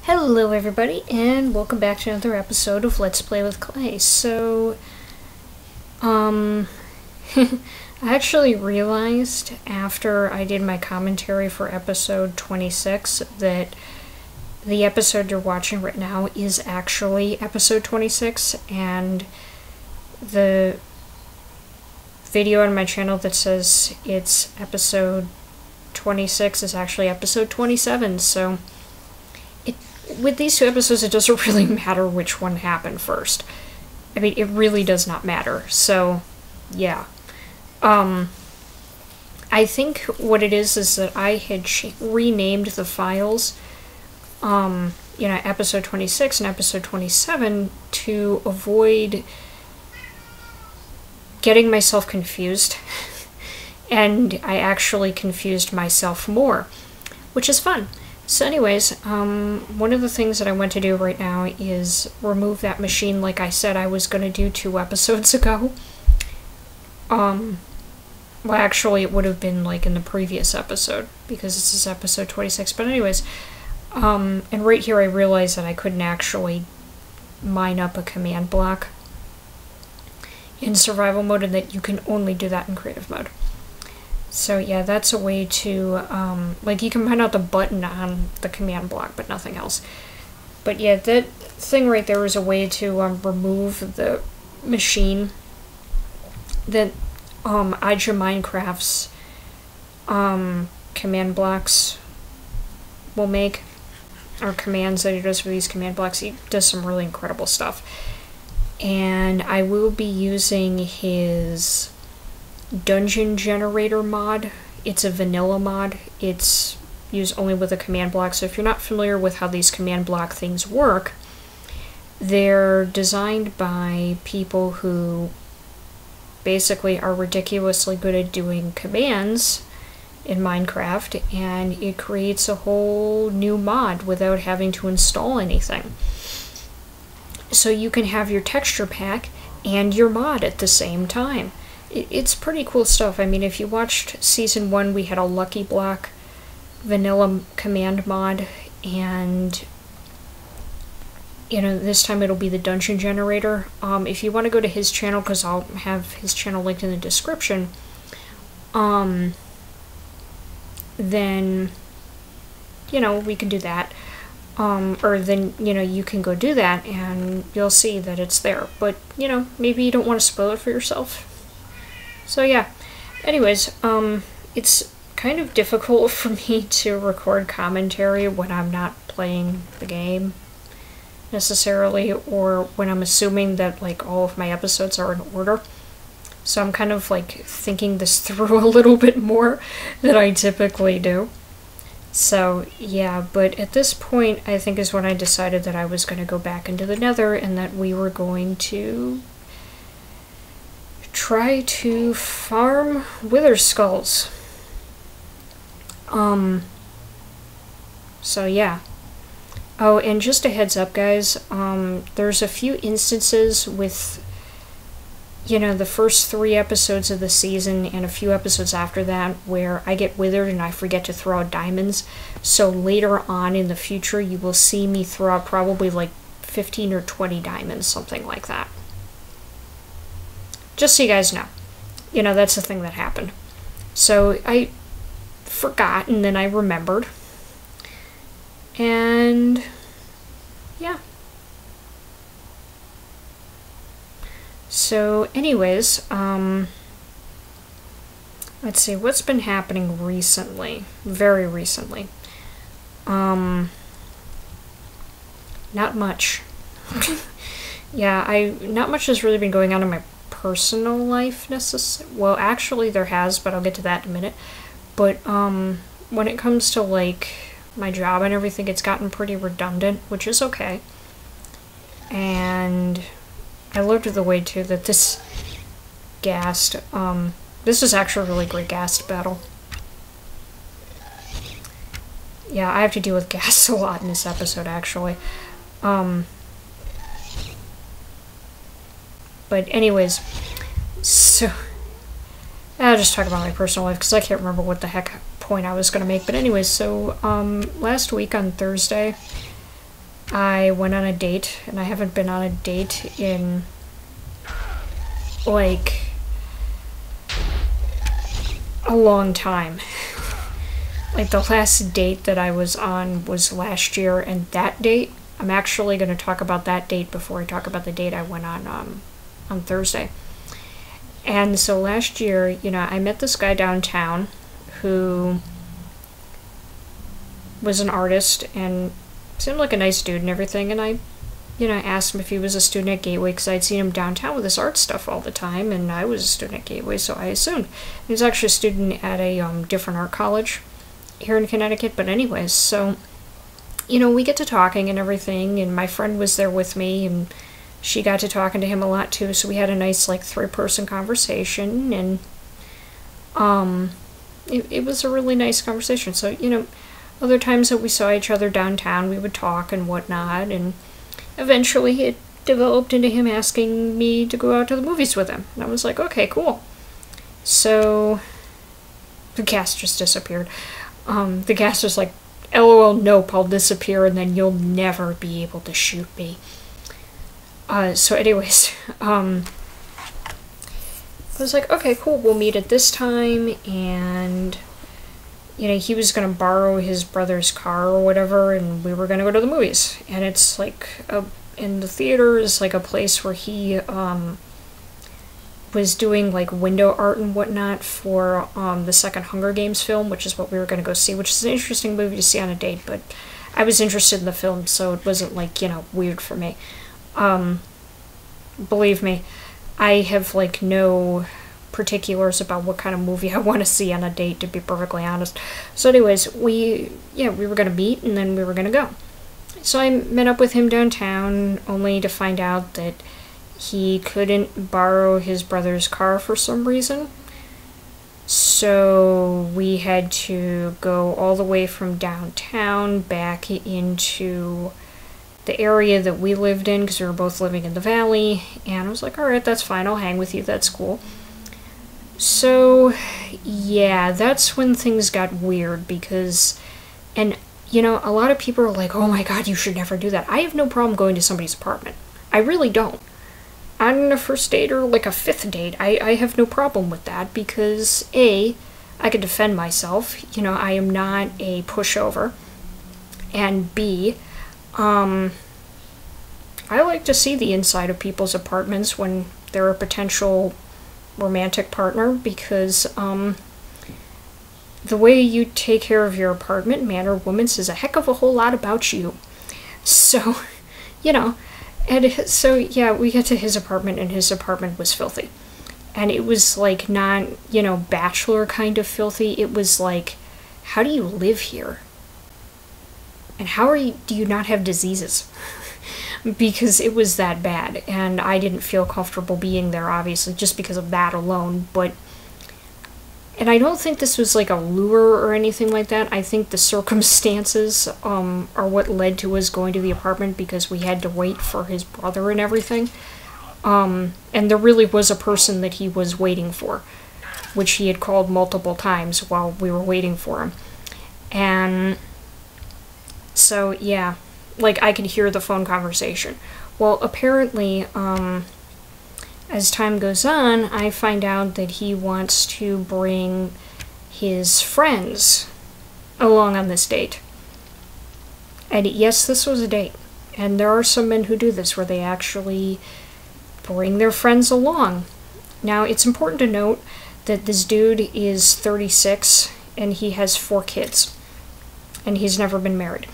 Hello everybody, and welcome back to another episode of Let's Play with Clay. So, I actually realized after I did my commentary for episode 26 that the episode you're watching right now is actually episode 26, and the video on my channel that says it's episode 26 is actually episode 27, so with these two episodes, it doesn't really matter which one happened first. I mean, it really does not matter. So, yeah. I think what it is that I had renamed the files, episode 26 and episode 27 to avoid getting myself confused. And I actually confused myself more, which is fun. So anyways, one of the things that I want to do right now is remove that machine like I said I was going to do 2 episodes ago. Well, actually it would have been like in the previous episode, because this is episode 26. But anyways, and right here I realized that I couldn't actually mine up a command block in survival mode, and that you can only do that in creative mode. So yeah, that's a way to, you can find out the button on the command block, but nothing else. But yeah, that thing right there is a way to remove the machine that Aja Minecraft's command blocks will make, or commands that he does for these command blocks. He does some really incredible stuff. And I will be using his dungeon generator mod. It's a vanilla mod. It's used only with a command block. So if you're not familiar with how these command block things work, they're designed by people who basically are ridiculously good at doing commands in Minecraft, and it creates a whole new mod without having to install anything. So you can have your texture pack and your mod at the same time. It's pretty cool stuff. I mean, if you watched Season 1, we had a Lucky Block vanilla command mod, and, this time it'll be the Dungeon Generator. If you want to go to his channel, because I'll have his channel linked in the description, then, we can do that. Or then, you can go do that, and you'll see that it's there. But, maybe you don't want to spoil it for yourself. So yeah, anyways, it's kind of difficult for me to record commentary when I'm not playing the game, necessarily, or when I'm assuming that, all of my episodes are in order. So I'm kind of, thinking this through a little bit more than I typically do. So, yeah, but at this point, I think is when I decided that I was going to go back into the Nether, and that we were going to try to farm wither skulls. So yeah. Oh, and just a heads up, guys, there's a few instances with, the first 3 episodes of the season and a few episodes after that where I get withered and I forget to throw out diamonds. So later on in the future, you will see me throw out probably 15 or 20 diamonds, something like that. Just so you guys know. That's the thing that happened. So I forgot, and then I remembered. And yeah. So anyways, let's see, what's been happening recently? Very recently. Not much. Yeah, not much has really been going on in my personal life necessarily. Well, actually there has, but I'll get to that in a minute. But when it comes to my job and everything, it's gotten pretty redundant, which is okay. And I loved the way too that this ghast, this is actually a really great ghast battle. Yeah, I have to deal with ghasts a lot in this episode, actually. But anyways, so I'll just talk about my personal life, because I can't remember what the heck point I was going to make. But anyways, so last week on Thursday, I went on a date, and I haven't been on a date in, like, a long time. Like, the last date that I was on was last year, and that date, I'm actually going to talk about that date before I talk about the date I went on Thursday. And so last year, you know, I met this guy downtown who was an artist and seemed like a nice dude and everything, and I, you know, asked him if he was a student at Gateway because I'd seen him downtown with his art stuff all the time, and I was a student at Gateway, so I assumed. He was actually a student at a different art college here in Connecticut, but anyways, so, you know, we get to talking and everything, and my friend was there with me, and she got to talking to him a lot too, so we had a nice, like, 3-person conversation, and it was a really nice conversation. So, you know, other times that we saw each other downtown, we would talk and whatnot, and eventually it developed into him asking me to go out to the movies with him, and I was like, okay, cool. So the cast just disappeared. The cast was like, LOL, nope, I'll disappear and then you'll never be able to shoot me. So anyways, I was like, okay, cool, we'll meet at this time, and, you know, he was going to borrow his brother's car or whatever, and we were going to go to the movies. And it's like, in the theater is like a place where he, was doing like window art and whatnot for the second Hunger Games film, which is what we were going to go see, which is an interesting movie to see on a date, but I was interested in the film, so it wasn't like, you know, weird for me. Believe me, I have like no particulars about what kind of movie I want to see on a date, to be perfectly honest. So anyways, we were going to meet and then we were going to go. So I met up with him downtown, only to find out that he couldn't borrow his brother's car for some reason. So we had to go all the way from downtown back into the area that we lived in, because we were both living in the valley, and I was like, alright, that's fine, I'll hang with you, that's cool. So, yeah, that's when things got weird, because, and, you know, a lot of people are like, oh my god, you should never do that. I have no problem going to somebody's apartment. I really don't. On a first date or like a 5th date, I have no problem with that, because A, I can defend myself, you know, I am not a pushover, and B, I like to see the inside of people's apartments when they're a potential romantic partner, because the way you take care of your apartment, man or woman, says a heck of a whole lot about you. So, you know, and so yeah, we get to his apartment, and his apartment was filthy. And it was like not, you know, bachelor kind of filthy. It was like, how do you live here? And how do you not have diseases? Because it was that bad, and I didn't feel comfortable being there, obviously, just because of that alone. But, and I don't think this was like a lure or anything like that. I think the circumstances are what led to us going to the apartment, because we had to wait for his brother and everything. And there really was a person that he was waiting for, which he had called multiple times while we were waiting for him. And so, yeah, like, I could hear the phone conversation. Well, apparently, as time goes on, I find out that he wants to bring his friends along on this date. And yes, this was a date. And there are some men who do this, where they actually bring their friends along. Now, it's important to note that this dude is 36, and he has 4 kids. And he's never been married.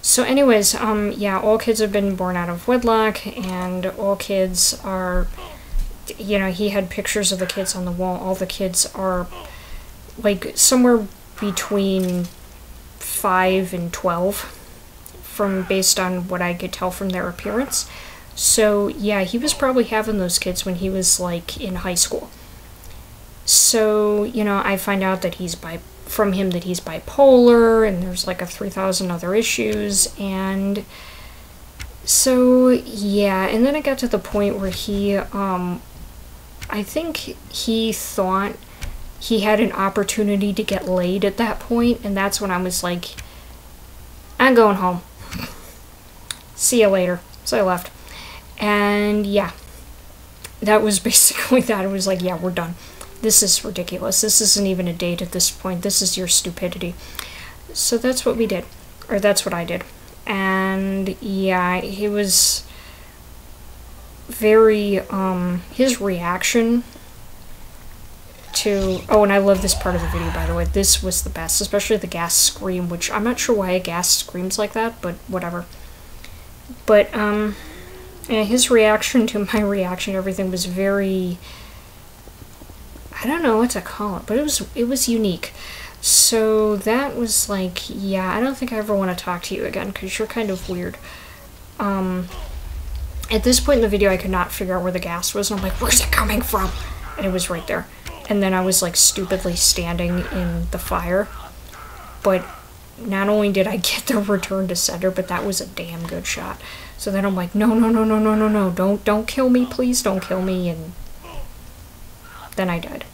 So anyways, yeah, all kids have been born out of wedlock, and all kids are, you know, he had pictures of the kids on the wall. All the kids are, like, somewhere between 5 and 12, based on what I could tell from their appearance. So, yeah, he was probably having those kids when he was, like, in high school. So, you know, I find out that from him that he's bipolar, and there's like 3,000 other issues, and so, yeah, and then it got to the point where he, I think he thought he had an opportunity to get laid at that point, and that's when I was like, I'm going home. see you later. So I left. And yeah, that was basically that. It was like, yeah, we're done. This is ridiculous. This isn't even a date at this point. This is your stupidity. So that's what we did. Or that's what I did. And yeah, he was very, his reaction to, oh, and I love this part of the video, by the way. This was the best, especially the gas scream, which I'm not sure why a gas screams like that, but whatever. But, yeah, his reaction to my reaction to everything was very, I don't know what to call it, but it was unique. So that was like, yeah, I don't think I ever want to talk to you again, because you're kind of weird. At this point in the video, I could not figure out where the gas was, and I'm like, where's it coming from? And it was right there. And then I was like stupidly standing in the fire. But not only did I get the return to sender, but that was a damn good shot. So then I'm like, no, don't kill me, please don't kill me, and then I died.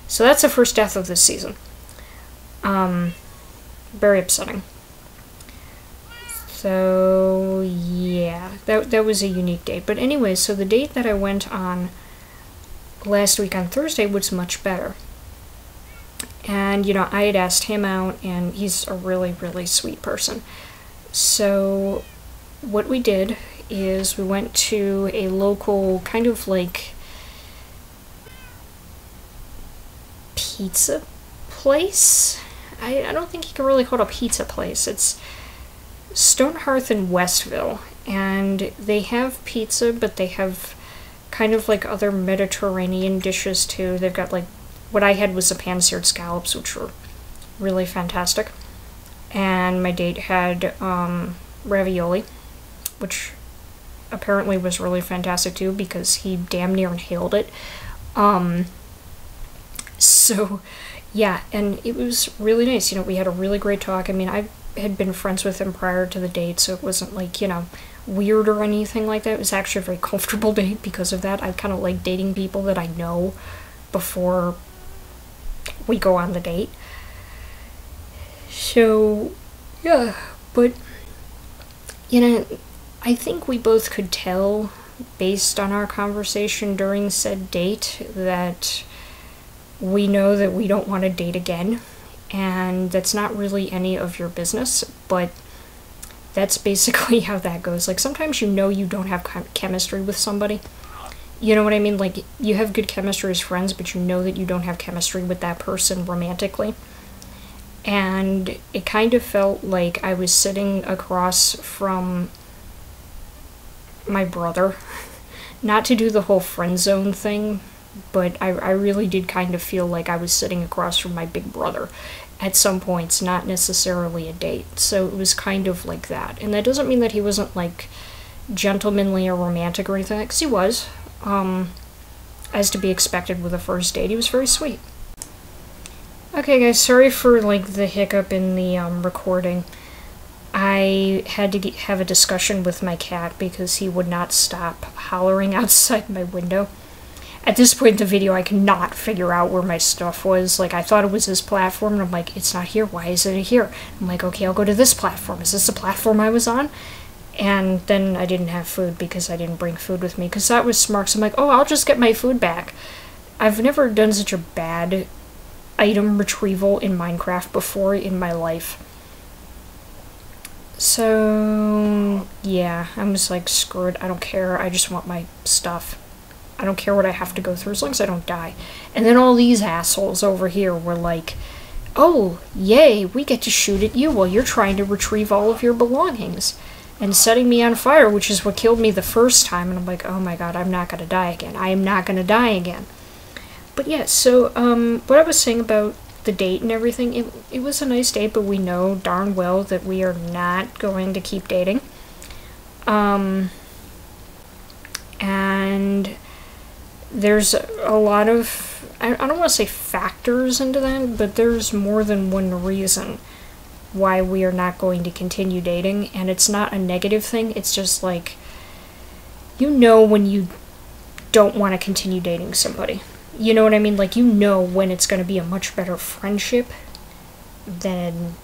So that's the first death of this season. Very upsetting. So yeah, that was a unique date. But anyway, so the date that I went on last week on Thursday was much better. And, you know, I had asked him out, and he's a really, really sweet person. So what we did is we went to a local kind of like pizza place. I don't think you can really call it a pizza place. It's Stone Hearth in Westville, and they have pizza, but they have kind of like other Mediterranean dishes too. They've got like, what I had was the pan-seared scallops, which were really fantastic. And my date had ravioli, which apparently was really fantastic too, because he damn near inhaled it. So yeah, and it was really nice. You know, we had a really great talk. I mean, I had been friends with him prior to the date, so it wasn't like, you know, weird or anything like that. It was actually a very comfortable date because of that. I kind of like dating people that I know before we go on the date. So yeah, but you know, I think we both could tell based on our conversation during said date that we know that we don't want to date again, and that's not really any of your business, but that's basically how that goes. Like, sometimes you know you don't have chemistry with somebody. You know what I mean? Like, you have good chemistry as friends, but you know that you don't have chemistry with that person romantically. And it kind of felt like I was sitting across from my brother. Not to do the whole friend zone thing, but I really did kind of feel like I was sitting across from my big brother at some points, not necessarily a date. So it was kind of like that. And that doesn't mean that he wasn't like gentlemanly or romantic or anything, because he was, as to be expected with a first date. He was very sweet. Okay guys, sorry for like the hiccup in the recording. I had to have a discussion with my cat because he would not stop hollering outside my window. At this point in the video, I cannot figure out where my stuff was. Like, I thought it was this platform, and I'm like, it's not here. Why isn't it here? I'm like, okay, I'll go to this platform. Is this the platform I was on? And then I didn't have food because I didn't bring food with me, because that was smart. So I'm like, oh, I'll just get my food back. I've never done such a bad item retrieval in Minecraft before in my life. So, yeah, I'm just like, screw it. I don't care. I just want my stuff. I don't care what I have to go through as long as I don't die. And then all these assholes over here were like, oh, yay, we get to shoot at you while you're trying to retrieve all of your belongings. And setting me on fire, which is what killed me the first time. And I'm like, oh my god, I'm not going to die again. I am not going to die again. But yeah, so what I was saying about the date and everything, it was a nice date, but we know darn well that we are not going to keep dating. And there's a lot of, I don't want to say factors into that, but there's more than one reason why we are not going to continue dating, and it's not a negative thing. It's just like, you know when you don't want to continue dating somebody. You know what I mean? Like, you know when it's going to be a much better friendship than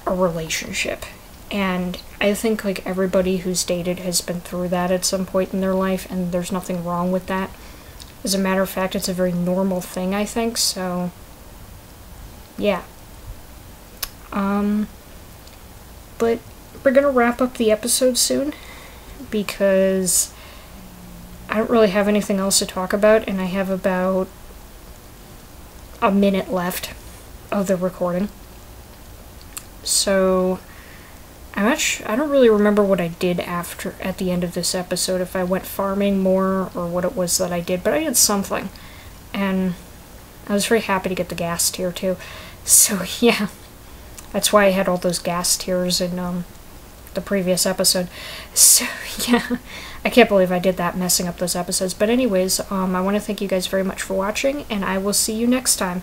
a relationship. And I think like everybody who's dated has been through that at some point in their life, and there's nothing wrong with that. As a matter of fact, it's a very normal thing, I think, so yeah. But we're gonna wrap up the episode soon, because I don't really have anything else to talk about, and I have about a minute left of the recording. So I don't really remember what I did at the end of this episode, if I went farming more or what it was that I did, but I did something. And I was very happy to get the gas tier too. So yeah, that's why I had all those gas tiers in the previous episode. So yeah, I can't believe I did that, messing up those episodes. But anyways, I want to thank you guys very much for watching, and I will see you next time.